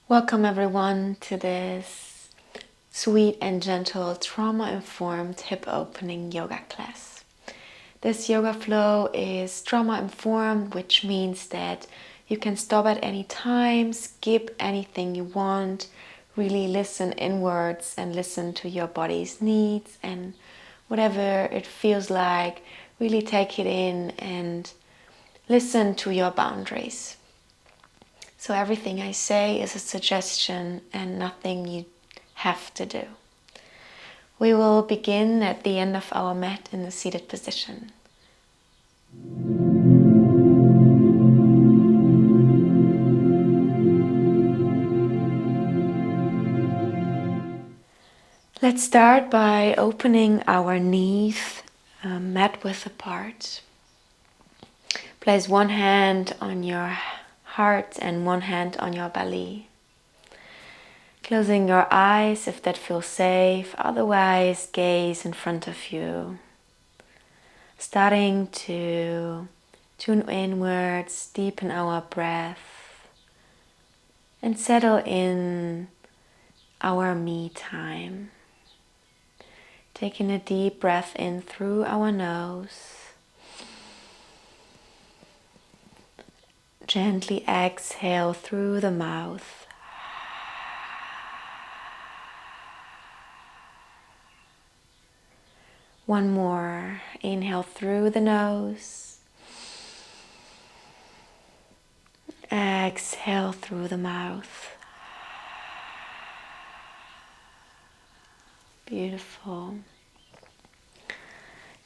Welcome everyone to this sweet and gentle trauma-informed hip opening yoga class. This yoga flow is trauma-informed, which means that you can stop at any time, skip anything you want, really listen inwards and listen to your body's needs, and whatever it feels like, really take it in and listen to your boundaries. So everything I say is a suggestion and nothing you have to do. We will begin at the end of our mat in the seated position. Let's start by opening our knees, mat width apart. Place one hand on your heart and one hand on your belly. Closing your eyes if that feels safe, otherwise gaze in front of you. Starting to tune inwards, deepen our breath, and settle in our me time. Taking a deep breath in through our nose. Gently exhale through the mouth. One more. Inhale through the nose. Exhale through the mouth. Beautiful.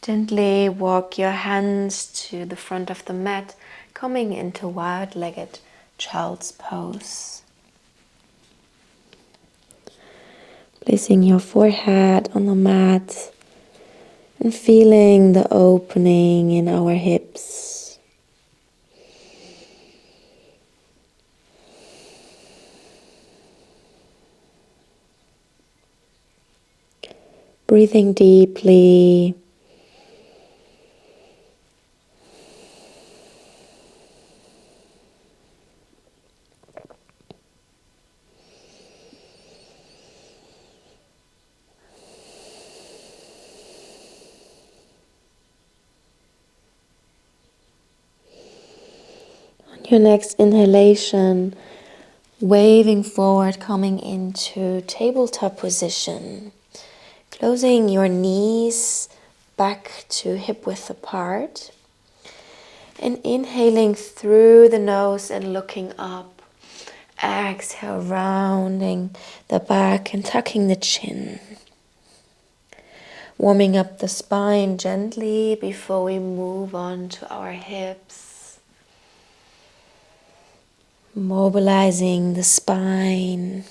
Gently walk your hands to the front of the mat, coming into wide-legged child's pose. Placing your forehead on the mat and feeling the opening in our hips. Breathing deeply. On your next inhalation, waving forward, coming into tabletop position. Closing your knees back to hip width apart. And inhaling through the nose and looking up. Exhale, rounding the back and tucking the chin. Warming up the spine gently before we move on to our hips. Mobilizing the spine.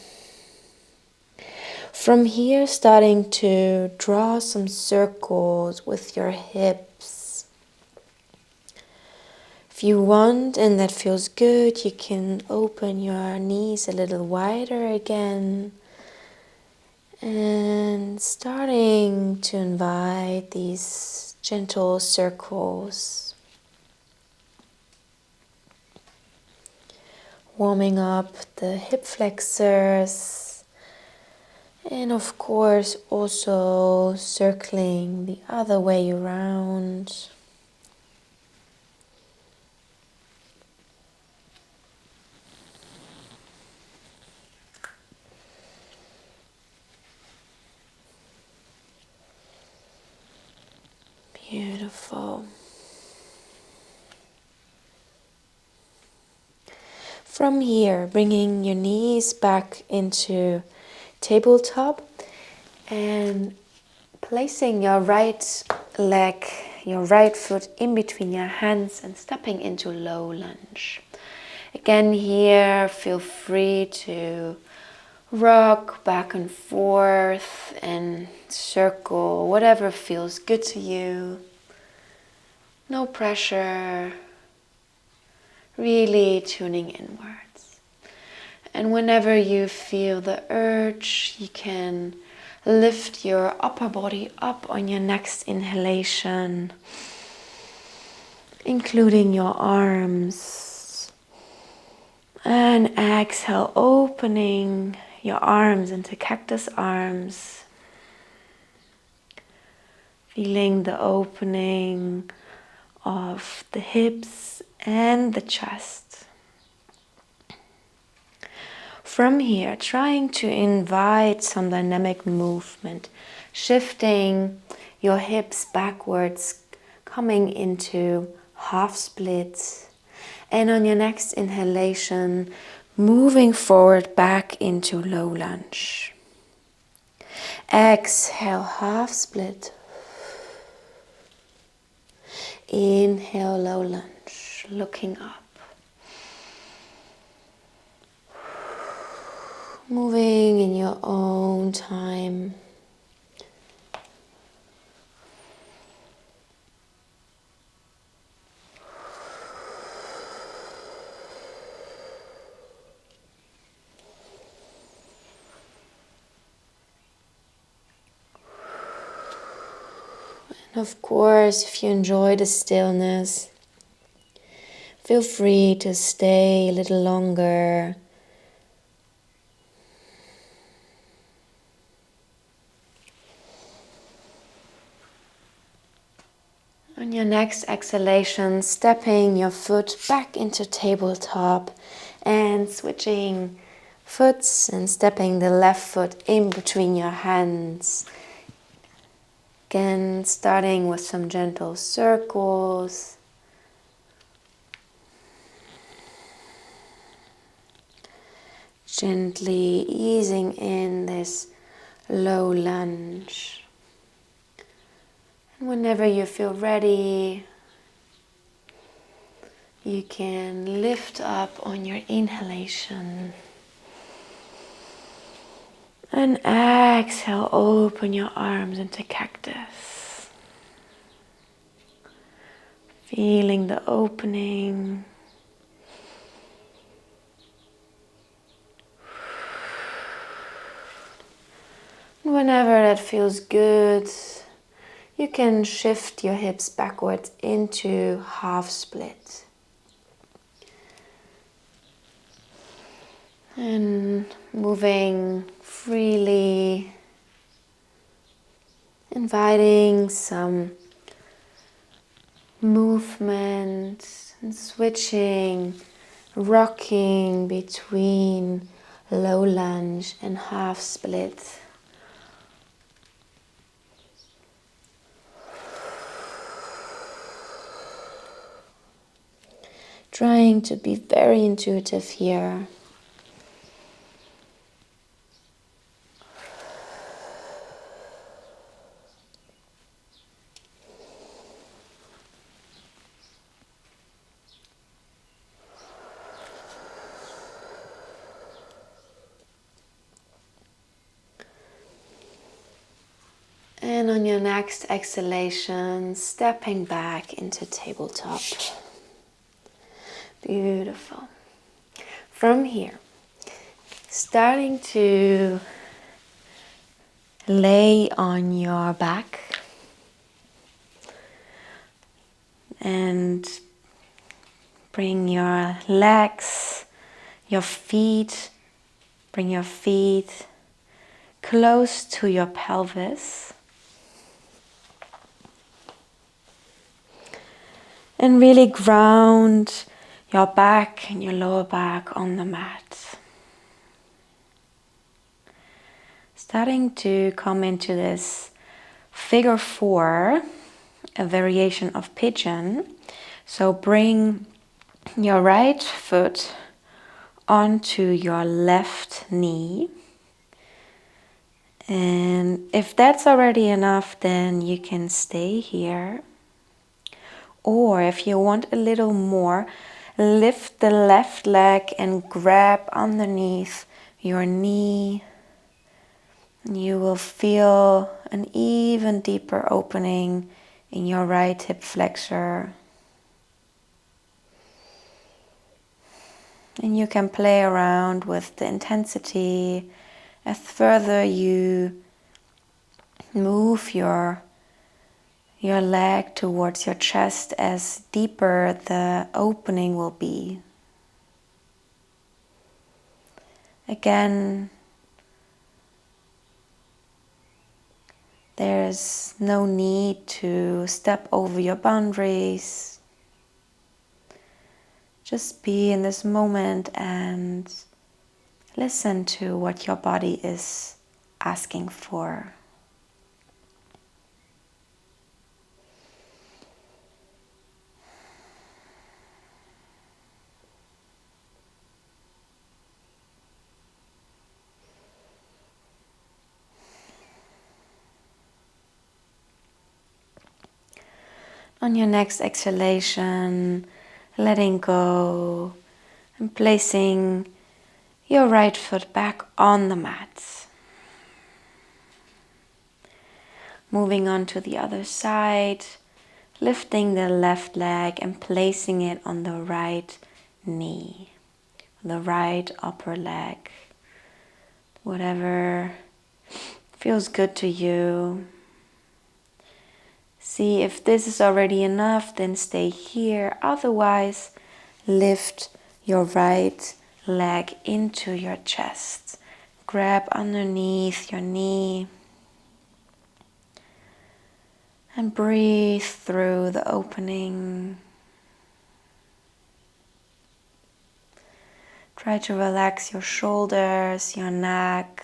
From here, starting to draw some circles with your hips. If you want and that feels good, you can open your knees a little wider again. And starting to invite these gentle circles. Warming up the hip flexors. And of course also circling the other way around. Beautiful. From here, bringing your knees back into tabletop and placing your right leg, your right foot in between your hands and stepping into low lunge. Again here, feel free to rock back and forth and circle, whatever feels good to you. No pressure, really tuning inwards. And whenever you feel the urge, you can lift your upper body up on your next inhalation, including your arms, And exhale, opening your arms into cactus arms. Feeling the opening of the hips and the chest. From here, trying to invite some dynamic movement, shifting your hips backwards, coming into half splits, and on your next inhalation, moving forward back into low lunge. Exhale, half split. Inhale, low lunge, looking up. Moving in your own time. And of course, if you enjoy the stillness, feel free to stay a little longer. On your next exhalation, stepping your foot back into tabletop and switching foots and stepping the left foot in between your hands. Again, starting with some gentle circles. Gently easing in this low lunge. And whenever you feel ready, you can lift up on your inhalation. And exhale, open your arms into cactus. Feeling the opening. Whenever that feels good, you can shift your hips backwards into half split. And moving freely, inviting some movement and switching, rocking between low lunge and half split. Trying to be very intuitive here. And on your next exhalation, stepping back into tabletop. Beautiful. From here, starting to lay on your back and bring your legs, your feet, bring your feet close to your pelvis. And really ground your back and your lower back on the mat. Starting to come into this figure 4, a variation of pigeon. So bring your right foot onto your left knee. And if that's already enough, then you can stay here. Or if you want a little more, lift the left leg and grab underneath your knee. You will feel an even deeper opening in your right hip flexor. And you can play around with the intensity as further you move your leg towards your chest, as deeper the opening will be. Again, there's no need to step over your boundaries. Just be in this moment and listen to what your body is asking for. On your next exhalation, letting go and placing your right foot back on the mat. Moving on to the other side, lifting the left leg and placing it on the right knee, the right upper leg. Whatever feels good to you. See if this is already enough, then stay here. Otherwise, lift your right leg into your chest. Grab underneath your knee and breathe through the opening. Try to relax your shoulders, your neck.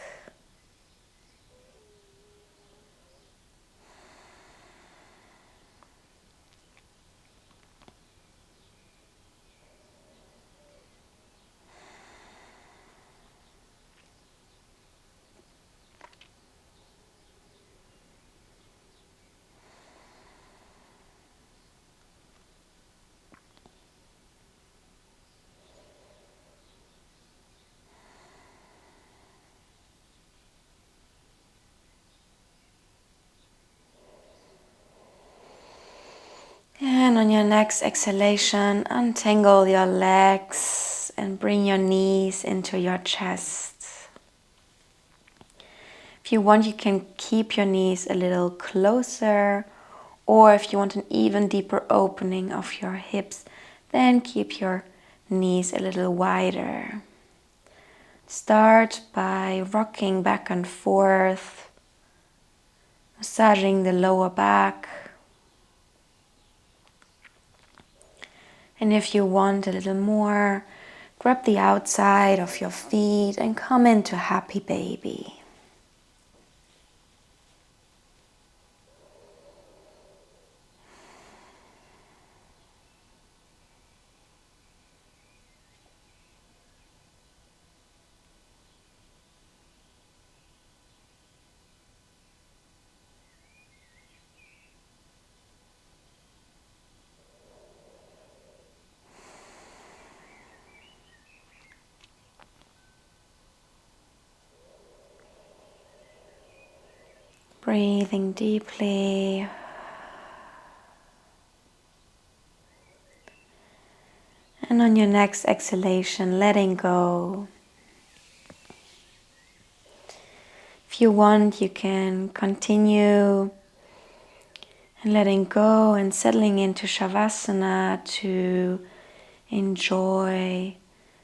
And on your next exhalation, untangle your legs and bring your knees into your chest. If you want, you can keep your knees a little closer, or if you want an even deeper opening of your hips, then keep your knees a little wider. Start by rocking back and forth, massaging the lower back. And if you want a little more, grab the outside of your feet and come into happy baby. Breathing deeply. And on your next exhalation, letting go. If you want, you can continue and letting go and settling into Shavasana to enjoy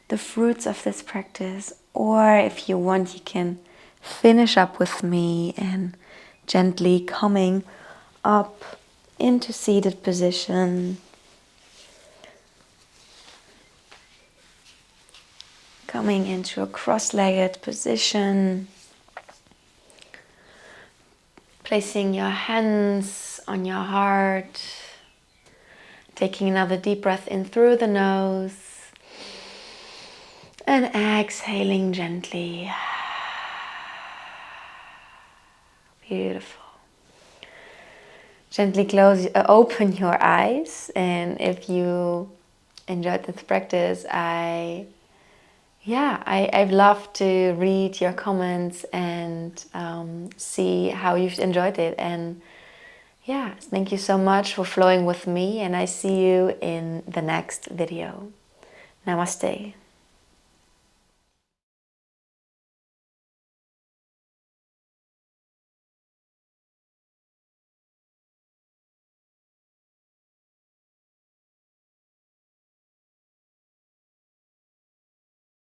the fruits of this practice. Or if you want, you can finish up with me and gently coming up into seated position. Coming into a cross-legged position. Placing your hands on your heart. Taking another deep breath in through the nose. And exhaling gently. Beautiful. Gently open your eyes, and if you enjoyed this practice, I'd love to read your comments and see how you've enjoyed it. And yeah, thank you so much for flowing with me, and I see you in the next video. Namaste.